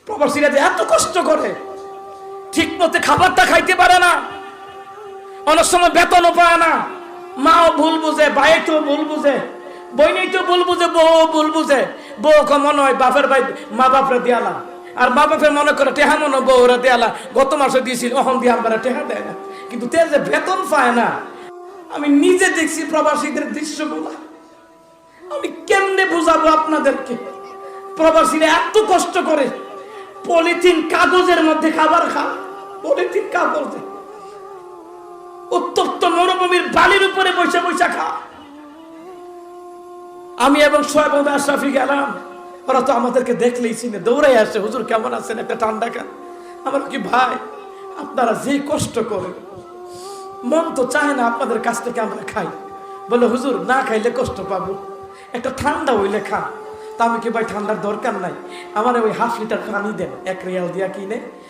প্রবাসীরা যে এত কষ্ট করে, ঠিক মতো খাবারটা খাইতে পারে না, অনেক সময় বেতনও পায় না, মাও ভুল বুঝে, ভাই তো ভুল বুঝে, বইনেই তো ভুল বুঝে, বউ ভুল বুঝে, বউ মনে হয় বাপের ভাই মা বাপরে দিয়ালা, আর মা বাপের মনে করে টেহা মনে বউরা দেয়ালা, গত মাসে দিয়েছিল অহন দিয়ে আমরা টেহা দেয় না, কিন্তু তে যে বেতন পায় না। আমি নিজে দেখছি প্রবাসীদের দৃশ্যগুলো, আমি কেমনে বুঝাবো আপনাদেরকে? প্রবাসীরা এত কষ্ট করে, পলিথিন কাগজের মধ্যে খাবার খায়, পলিথিন কাগজে, উত্তপ্ত মরুভূমির বালির উপরে বসে বসে খায়। আমি এবং সোহেব আশরাফি গেলাম, ওরা তো আমাদেরকে দেখলেই চিনে, দৌড়াই আসে, হুজুর কেমন আছেন, একটা ঠান্ডা খান। আমার কি ভাই, আপনারা যে কষ্ট করেন, মন তো চায় না আপনাদের কাছ থেকে আমরা খাই। বলে হুজুর না খাইলে কষ্ট পাবো, একটা ঠান্ডা হইলে খান। তা আমি কি ভাই ঠান্ডার দরকার নাই, আমার ওই 1/2 লিটার পানি দেন, 1 রিয়াল দিয়া কিনে